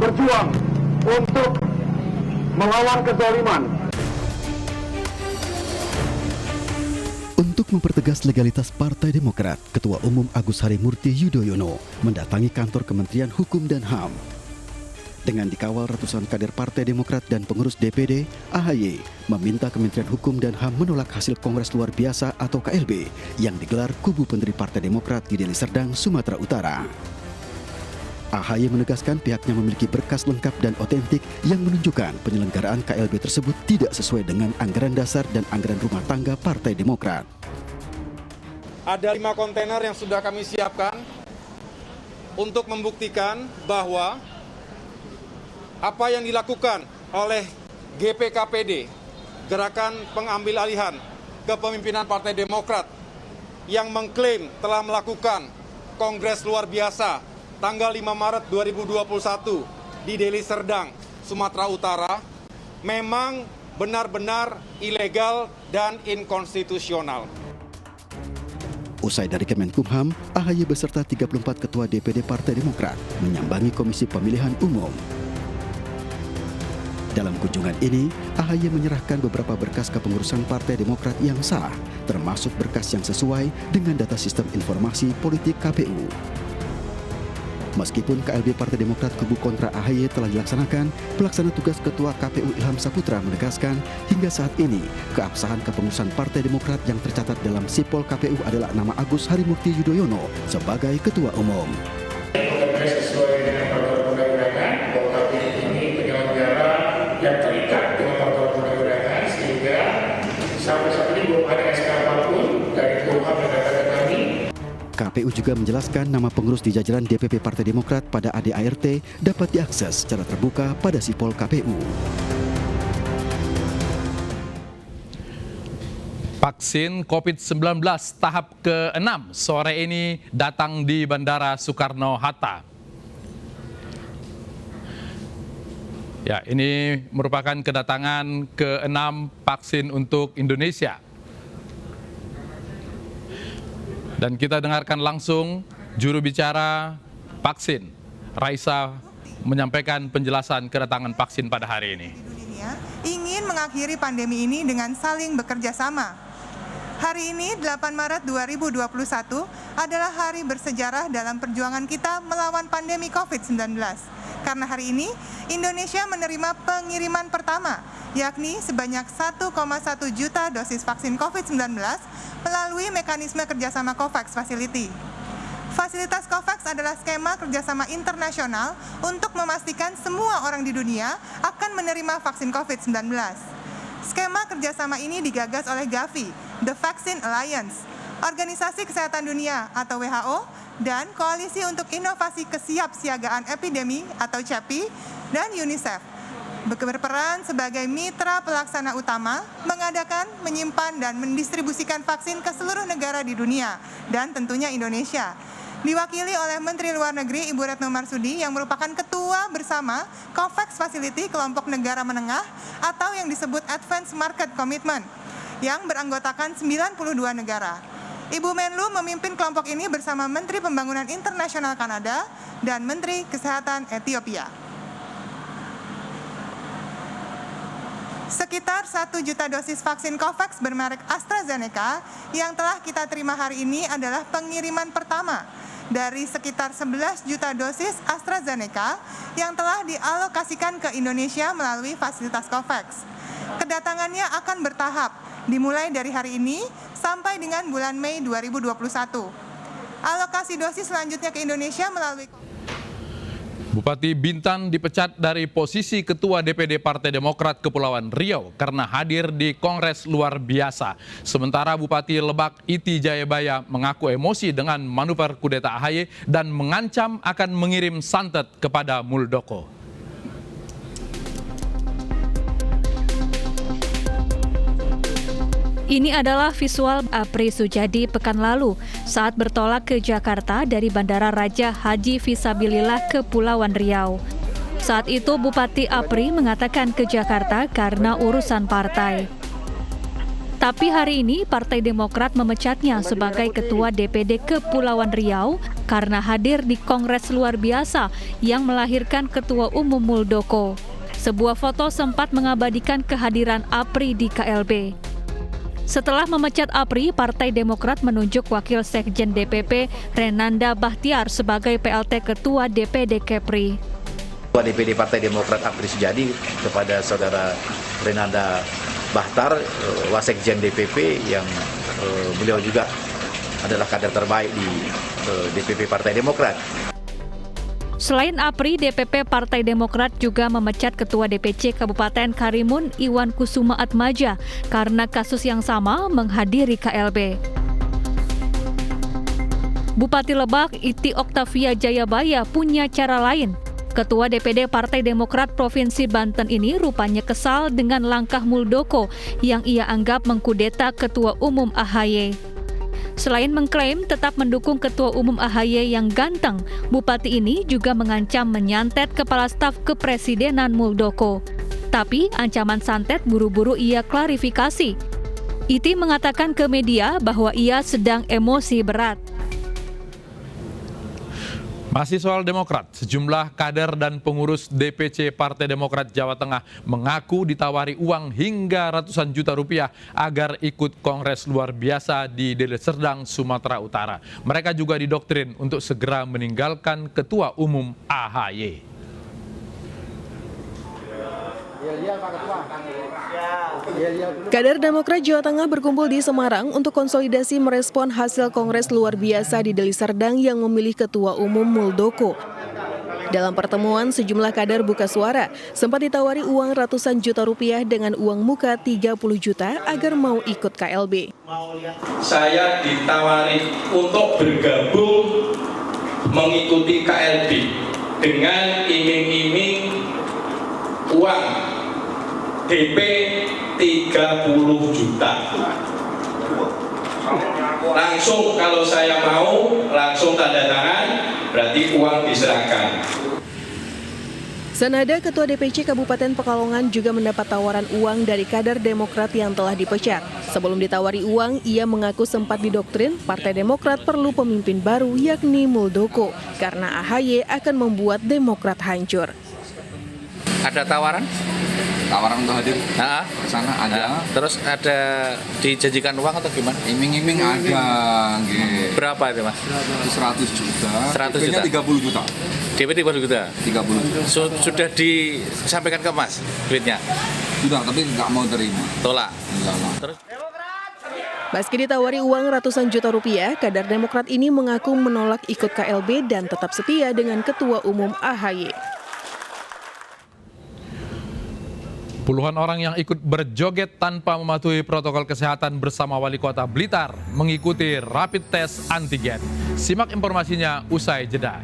berjuang untuk melawan kezaliman. Untuk mempertegas legalitas Partai Demokrat, Ketua Umum Agus Harimurti Yudhoyono mendatangi kantor Kementerian Hukum dan HAM. Dengan dikawal ratusan kader Partai Demokrat dan pengurus DPD, AHY meminta Kementerian Hukum dan HAM menolak hasil Kongres Luar Biasa atau KLB yang digelar kubu pendiri Partai Demokrat di Deli Serdang, Sumatera Utara. AHY menegaskan pihaknya memiliki berkas lengkap dan otentik yang menunjukkan penyelenggaraan KLB tersebut tidak sesuai dengan anggaran dasar dan anggaran rumah tangga Partai Demokrat. Ada 5 kontainer yang sudah kami siapkan untuk membuktikan bahwa apa yang dilakukan oleh GPKPD, Gerakan Pengambil Alihan Kepemimpinan Partai Demokrat, yang mengklaim telah melakukan Kongres Luar Biasa tanggal 5 Maret 2021 di Deli Serdang, Sumatera Utara, memang benar-benar ilegal dan inkonstitusional. Usai dari Kemenkumham, AHY beserta 34 ketua DPD Partai Demokrat menyambangi Komisi Pemilihan Umum. Dalam kunjungan ini, AHY menyerahkan beberapa berkas kepengurusan Partai Demokrat yang sah, termasuk berkas yang sesuai dengan data sistem informasi politik KPU. Meskipun KLB Partai Demokrat kubu kontra AHY telah dilaksanakan, pelaksana tugas Ketua KPU Ilham Saputra menegaskan hingga saat ini keabsahan kepengurusan Partai Demokrat yang tercatat dalam sipol KPU adalah nama Agus Harimurti Yudhoyono sebagai Ketua Umum. Sesuai dengan peraturan perundang-undangan, bahwa KPU ini penyelenggara yang terikat dengan peraturan perundang-undangan, sehingga sampai saat ini belum ada SK apapun dari Kumham yang datang ke kami. KPU juga menjelaskan nama pengurus di jajaran DPP Partai Demokrat pada ADART dapat diakses secara terbuka pada sipol KPU. Vaksin COVID-19 tahap ke-6 sore ini datang di Bandara Soekarno-Hatta. Ya, ini merupakan kedatangan ke-6 vaksin untuk Indonesia. Dan kita dengarkan langsung juru bicara vaksin, Raisa, menyampaikan penjelasan kedatangan vaksin pada hari ini. Dunia ingin mengakhiri pandemi ini dengan saling bekerja sama. Hari ini, 8 Maret 2021, adalah hari bersejarah dalam perjuangan kita melawan pandemi COVID-19. Karena hari ini, Indonesia menerima pengiriman pertama, yakni sebanyak 1,1 juta dosis vaksin COVID-19 melalui mekanisme kerjasama COVAX Facility. Fasilitas COVAX adalah skema kerjasama internasional untuk memastikan semua orang di dunia akan menerima vaksin COVID-19. Skema kerjasama ini digagas oleh Gavi, The Vaccine Alliance, Organisasi Kesehatan Dunia atau WHO, dan Koalisi untuk Inovasi Kesiapsiagaan Epidemi atau CEPI, dan UNICEF. Berperan sebagai mitra pelaksana utama, mengadakan, menyimpan, dan mendistribusikan vaksin ke seluruh negara di dunia, dan tentunya Indonesia. Diwakili oleh Menteri Luar Negeri Ibu Retno Marsudi yang merupakan ketua bersama COVAX Facility Kelompok Negara Menengah atau yang disebut Advanced Market Commitment, yang beranggotakan 92 negara. Ibu Menlu memimpin kelompok ini bersama Menteri Pembangunan Internasional Kanada dan Menteri Kesehatan Ethiopia. Sekitar 1 juta dosis vaksin COVAX bermerek AstraZeneca yang telah kita terima hari ini adalah pengiriman pertama dari sekitar 11 juta dosis AstraZeneca yang telah dialokasikan ke Indonesia melalui fasilitas COVAX. Kedatangannya akan bertahap, dimulai dari hari ini sampai dengan bulan Mei 2021. Alokasi dosis selanjutnya ke Indonesia melalui Bupati Bintan dipecat dari posisi Ketua DPD Partai Demokrat Kepulauan Riau karena hadir di Kongres Luar Biasa. Sementara Bupati Lebak Iti Jayabaya mengaku emosi dengan manuver kudeta AHY dan mengancam akan mengirim santet kepada Muldoko. Ini adalah visual Apri Sujadi pekan lalu saat bertolak ke Jakarta dari Bandara Raja Haji Fisabilillah Kepulauan Riau. Saat itu Bupati Apri mengatakan ke Jakarta karena urusan partai. Tapi hari ini Partai Demokrat memecatnya sebagai Ketua DPD Kepulauan Riau karena hadir di Kongres luar biasa yang melahirkan Ketua Umum Muldoko. Sebuah foto sempat mengabadikan kehadiran APRI di KLB. Setelah memecat APRI, Partai Demokrat menunjuk Wakil Sekjen DPP Renanda Bahtiar sebagai PLT Ketua DPD Kepri. Ketua DPD Partai Demokrat APRI Sujadi kepada Saudara Renanda Bahtiar, Wasekjen DPP yang beliau juga adalah kader terbaik di DPP Partai Demokrat. Selain APRI, DPP Partai Demokrat juga memecat Ketua DPC Kabupaten Karimun Iwan Kusuma Atmaja karena kasus yang sama menghadiri KLB. Bupati Lebak Iti Oktavia Jayabaya punya cara lain. Ketua DPD Partai Demokrat Provinsi Banten ini rupanya kesal dengan langkah Muldoko yang ia anggap mengkudeta Ketua Umum AHY. Selain mengklaim tetap mendukung Ketua Umum AHY yang ganteng, Bupati ini juga mengancam menyantet Kepala Staf Kepresidenan Muldoko. Tapi ancaman santet buru-buru ia klarifikasi. Iti mengatakan ke media bahwa ia sedang emosi berat. Masih soal Demokrat, sejumlah kader dan pengurus DPC Partai Demokrat Jawa Tengah mengaku ditawari uang hingga ratusan juta rupiah agar ikut kongres luar biasa di Deli Serdang, Sumatera Utara. Mereka juga didoktrin untuk segera meninggalkan Ketua Umum AHY. Kader Demokrat Jawa Tengah berkumpul di Semarang untuk konsolidasi merespon hasil kongres luar biasa di Deli Serdang yang memilih Ketua Umum Muldoko. Dalam pertemuan, sejumlah kader buka suara sempat ditawari uang ratusan juta rupiah dengan uang muka 30 juta agar mau ikut KLB. Saya ditawari untuk bergabung mengikuti KLB dengan iming-iming uang DP 30 juta. Langsung kalau saya mau, langsung tanda tangan, berarti uang diserahkan. Senada Ketua DPC Kabupaten Pekalongan juga mendapat tawaran uang dari kader Demokrat yang telah dipecat. Sebelum ditawari uang, ia mengaku sempat didoktrin Partai Demokrat perlu pemimpin baru yakni Muldoko karena AHY akan membuat Demokrat hancur. Ada tawaran? Tawaran untuk hadir ke sana ada. Terus ada dijanjikan uang atau gimana? Iming-iming ada. Berapa itu, Mas? 100 juta. 100 juta. 30 juta. DP 30 juta. 30 juta. Sudah disampaikan ke Mas duitnya? Sudah, tapi nggak mau terima. Tolak. Terus meski ditawari uang ratusan juta rupiah, kader Demokrat ini mengaku menolak ikut KLB dan tetap setia dengan Ketua Umum AHY. Puluhan orang yang ikut berjoget tanpa mematuhi protokol kesehatan bersama Wali Kota Blitar mengikuti rapid test antigen. Simak informasinya usai jeda.